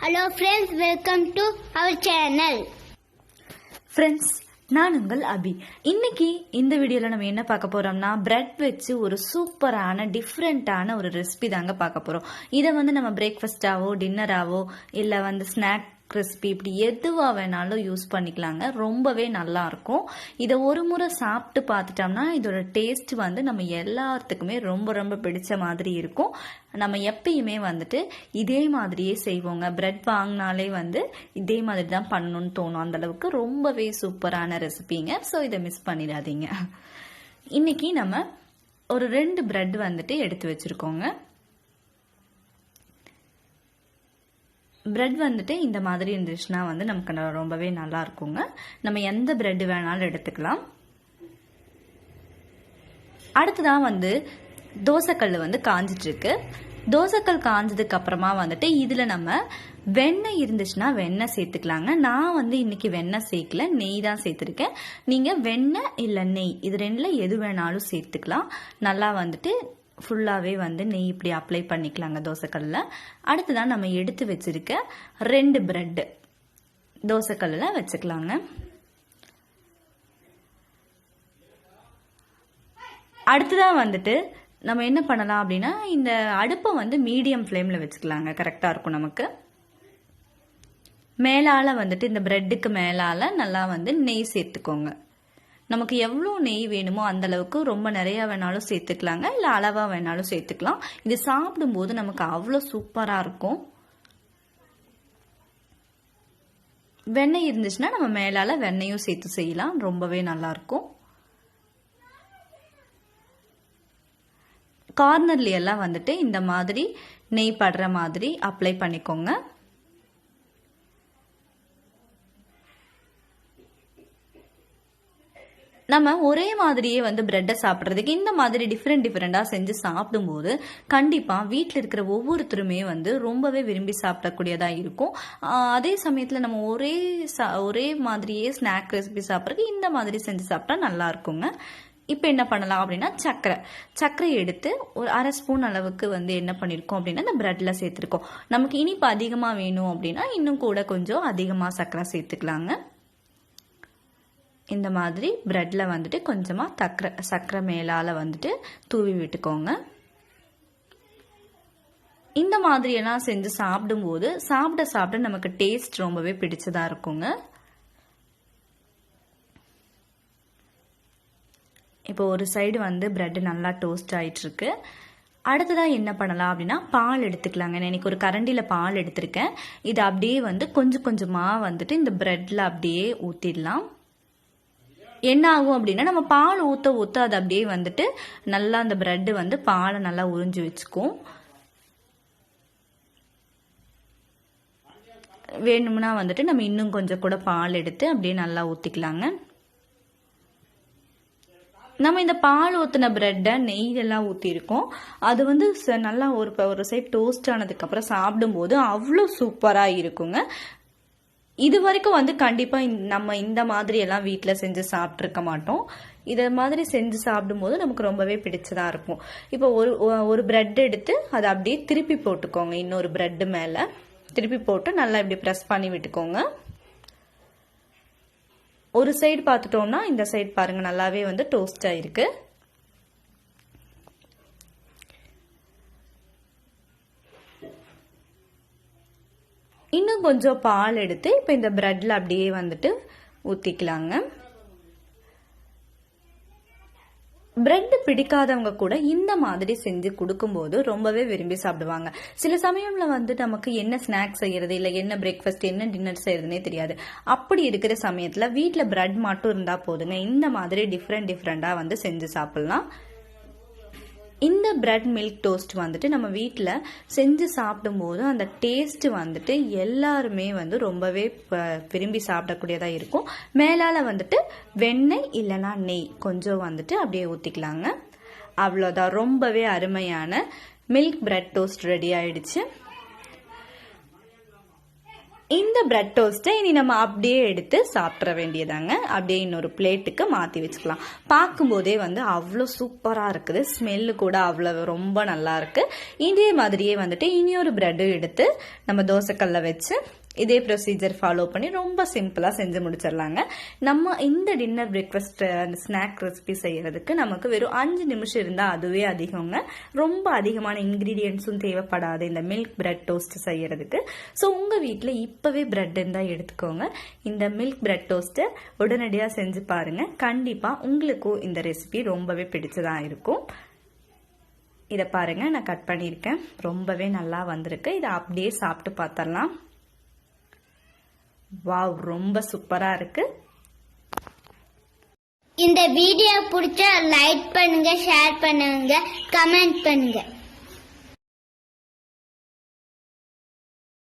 Hello friends, welcome to our channel. Friends, நான் உங்கள் அபி. இன்னைக்கு இந்த வீடியோல நம்ம என்ன பார்க்க போறோம்னா பிரெட் வச்சு ஒரு சூப்பரான டிஃப்ரெண்டான ஒரு ரெசிபி தாங்க பார்க்க போறோம். இதை நம்ம பிரேக்ஃபாஸ்டாவோ டின்னராவோ இல்ல ஸ்நாக் ரெசிபி இப்படி எதுவா வேணாலும் யூஸ் பண்ணிக்கலாங்க. ரொம்பவே நல்லா இருக்கும். இதை ஒரு முறை சாப்பிட்டு பார்த்துட்டோம்னா இதோட டேஸ்ட் நம்ம எல்லாத்துக்குமே ரொம்ப ரொம்ப பிடிச்ச மாதிரி இருக்கும். நம்ம எப்பயுமே இதே மாதிரியே செய்வோங்க. பிரெட் வாங்கினாலே இதே மாதிரி தான் பண்ணணும்னு தோணும். அந்த அளவுக்கு ரொம்பவே சூப்பரான ரெசிபிங்க. ஸோ இதை மிஸ் பண்ணிடாதீங்க. இன்னைக்கு நம்ம ஒரு 2 பிரெட் எடுத்து வச்சிருக்கோங்க. பிரெட் இந்த மாதிரி இருந்துச்சுன்னா நமக்கு ரொம்பவே நல்லா இருக்குங்க. நம்ம எந்த பிரெட் வேணாலும் எடுத்துக்கலாம். அடுத்ததான் தோசைக்கல் காஞ்சிட்டு இருக்கு. தோசைக்கல் காஞ்சதுக்கு அப்புறமா இதுல நம்ம வெண்ணெய் இருந்துச்சுன்னா வெண்ணெய் சேர்த்துக்கலாங்க. நான் இன்னைக்கு வெண்ணெய் சேர்க்கல, நெய் தான் சேர்த்துருக்கேன். நீங்க வெண்ணெய் இல்ல நெய் இது ரெண்டுல எது வேணாலும் சேர்த்துக்கலாம். நல்லா ஃபுல்லாவே நெய் இப்படி அப்ளை பண்ணிக்கலாங்க தோசைக்கல்ல. அடுத்துதான் நம்ம எடுத்து வச்சிருக்க 2 பிரெட் தோசைக்கல்ல வச்சுக்கலாங்க. அடுத்துதான் நம்ம என்ன பண்ணலாம் அப்படின்னா இந்த அடுப்பை மீடியம் ஃப்ளேம்ல வச்சுக்கலாங்க. கரெக்டா இருக்கும் நமக்கு. மேலால இந்த பிரெட்டுக்கு மேலால நல்லா நெய் சேர்த்துக்கோங்க. நமக்கு எவ்வளோ நெய் வேணுமோ அந்த அளவுக்கு ரொம்ப நிறைய வேணாலும் சேர்த்துக்கலாங்க, இல்லை அளவா வேணாலும் சேர்த்துக்கலாம். இது சாப்பிடும்போது நமக்கு அவ்வளோ சூப்பரா இருக்கும். வெண்ணெய் இருந்துச்சுன்னா நம்ம மேலால வெண்ணெயும் சேர்த்து செய்யலாம். ரொம்பவே நல்லா இருக்கும். கார்னர்ல எல்லாம் இந்த மாதிரி நெய் படுற மாதிரி அப்ளை பண்ணிக்கோங்க. நம்ம ஒரே மாதிரியே பிரெட்டை சாப்பிட்றதுக்கு இந்த மாதிரி டிஃப்ரெண்டா செஞ்சு சாப்பிடும்போது கண்டிப்பா வீட்டில் இருக்கிற ஒவ்வொருத்தருமே ரொம்பவே விரும்பி சாப்பிடக்கூடியதா இருக்கும். அதே சமயத்துல நம்ம ஒரே மாதிரியே ஸ்நாக் ரெசிபி சாப்பிட்றதுக்கு இந்த மாதிரி செஞ்சு சாப்பிட்டா நல்லா இருக்குங்க. இப்போ என்ன பண்ணலாம் அப்படின்னா சர்க்கரை எடுத்து ஒரு 1/2 ஸ்பூன் அளவுக்கு என்ன பண்ணிருக்கோம் அப்படின்னா இந்த பிரெட்ல சேர்த்துருக்கோம். நமக்கு இனிப்பு அதிகமா வேணும் அப்படின்னா இன்னும் கூட கொஞ்சம் அதிகமா சர்க்கரை சேர்த்துக்கலாங்க. இந்த மாதிரி பிரெட்ல கொஞ்சமா சர்க்கரை மேலால தூவி விட்டுக்கோங்க. இந்த மாதிரி எல்லாம் செஞ்சு சாப்பிடும்போது சாப்பிட நமக்கு டேஸ்ட் ரொம்பவே பிடிச்சதா இருக்குங்க. இப்போ ஒரு சைடு பிரெட் நல்லா டோஸ்ட் ஆயிட்டு இருக்கு. அடுத்ததா என்ன பண்ணலாம் அப்படின்னா பால் எடுத்துக்கலாங்க. நான் இன்னைக்கு ஒரு கரண்டில பால் எடுத்திருக்கேன். இது அப்படியே கொஞ்சம் கொஞ்சமா இந்த பிரெட்ல அப்படியே ஊத்திடலாம். என்ன ஆகும் அப்படின்னா நம்ம பால் ஊத்த அது அப்படியே நல்லா அந்த பிரெட் பாலை நல்லா உறிஞ்சு வச்சுக்கும். வேணும்னா நம்ம இன்னும் கொஞ்சம் கூட பால் எடுத்து அப்படியே நல்லா ஊத்திக்கலாங்க. நம்ம இந்த பால் ஊத்தின பிரெட்டை நெய்யெல்லாம் ஊத்திருக்கோம். அது நல்லா ஒரு சைட் டோஸ்ட் ஆனதுக்கு அப்புறம் சாப்பிடும்போது அவ்வளோ சூப்பரா இருக்குங்க. இது வரைக்கும் கண்டிப்பா நம்ம இந்த மாதிரி எல்லாம் வீட்டில் செஞ்சு சாப்பிட்டு இருக்க மாட்டோம். இத மாதிரி செஞ்சு சாப்பிடும்போது நமக்கு ரொம்பவே பிடிச்சதா இருக்கும். இப்போ ஒரு பிரெட் எடுத்து அதை அப்படியே திருப்பி போட்டுக்கோங்க. இன்னொரு பிரெட் மேல திருப்பி போட்டு நல்லா இப்படி பிரஸ் பண்ணி விட்டுக்கோங்க. ஒரு சைடு பார்த்துட்டோம்னா இந்த சைடு பாருங்க நல்லாவே டோஸ்ட் ஆயிருக்கு. இன்னும் கொஞ்சம் பால் எடுத்து இப்போ இந்த பிரெட்ல அப்படியே ஊத்திக்கலாங்க. பிரெட் பிடிக்காதவங்க கூட இந்த மாதிரி செஞ்சு கொடுக்கும்போது ரொம்பவே விரும்பி சாப்பிடுவாங்க. சில சமயம்ல நமக்கு என்ன ஸ்நாக்ஸ் செய்யறது இல்ல என்ன பிரேக்ஃபாஸ்ட் என்ன டின்னர் செய்யறதுனே தெரியாது. அப்படி இருக்கிற சமயத்துல வீட்டுல பிரெட் மட்டும் இருந்தா போதுங்க. இந்த மாதிரி டிஃப்ரெண்டா செஞ்சு சாப்பிடலாம். இந்த பிரெட் மில்க் டோஸ்ட் நம்ம வீட்டில் செஞ்சு சாப்பிடும்போது அந்த டேஸ்ட் எல்லாருமே ரொம்பவே விரும்பி சாப்பிடக்கூடியதாக இருக்கும். மேலால் வெண்ணெய் இல்லைன்னா நெய் கொஞ்சம் அப்படியே ஊற்றிக்கலாங்க. அவ்வளோதான். ரொம்பவே அருமையான மில்க் பிரெட் டோஸ்ட் ரெடி ஆயிடுச்சு. இந்த பிரெட் டோஸ்ட்டை இனி நம்ம அப்படியே எடுத்து சாப்பிட்ற வேண்டியதாங்க. அப்படியே இன்னொரு பிளேட்டுக்கு மாற்றி வச்சுக்கலாம். பார்க்கும்போதே வந்து அவ்வளோ சூப்பராக இருக்குது. ஸ்மெல்லு கூட அவ்வளோ ரொம்ப நல்லா இருக்கு. இதே மாதிரியே வந்துட்டு இனியொரு பிரெட்டு எடுத்து நம்ம தோசைக்கல்ல வச்சு இதே ப்ரொசீஜர் ஃபாலோ பண்ணி ரொம்ப சிம்பிளாக செஞ்சு முடிச்சிடலாங்க. நம்ம இந்த டின்னர் பிரேக்ஃபாஸ்ட் அந்த ஸ்நாக் ரெசிபி செய்யறதுக்கு நமக்கு வெறும் 5 நிமிஷம் இருந்தால் அதுவே அதிகங்க. ரொம்ப அதிகமான இன்க்ரீடியன்ஸும் தேவைப்படாது இந்த மில்க் பிரெட் டோஸ்ட் செய்யறதுக்கு. ஸோ உங்கள் வீட்டில் இப்போவே பிரெட் இருந்தால் எடுத்துக்கோங்க. இந்த மில்க் பிரெட் டோஸ்ட்டை உடனடியாக செஞ்சு பாருங்க. கண்டிப்பாக உங்களுக்கும் இந்த ரெசிபி ரொம்பவே பிடிச்சதாக இருக்கும். இதை பாருங்க, நான் கட் பண்ணியிருக்கேன். ரொம்பவே நல்லா வந்திருக்கு. இதை அப்படியே சாப்பிட்டு பார்த்தரலாம். வாவ், ரொம்ப சூப்பரா இருக்கு. இந்த வீடியோ பிடிச்சா லைக் பண்ணுங்க, ஷேர் பண்ணுங்க, கமெண்ட் பண்ணுங்க.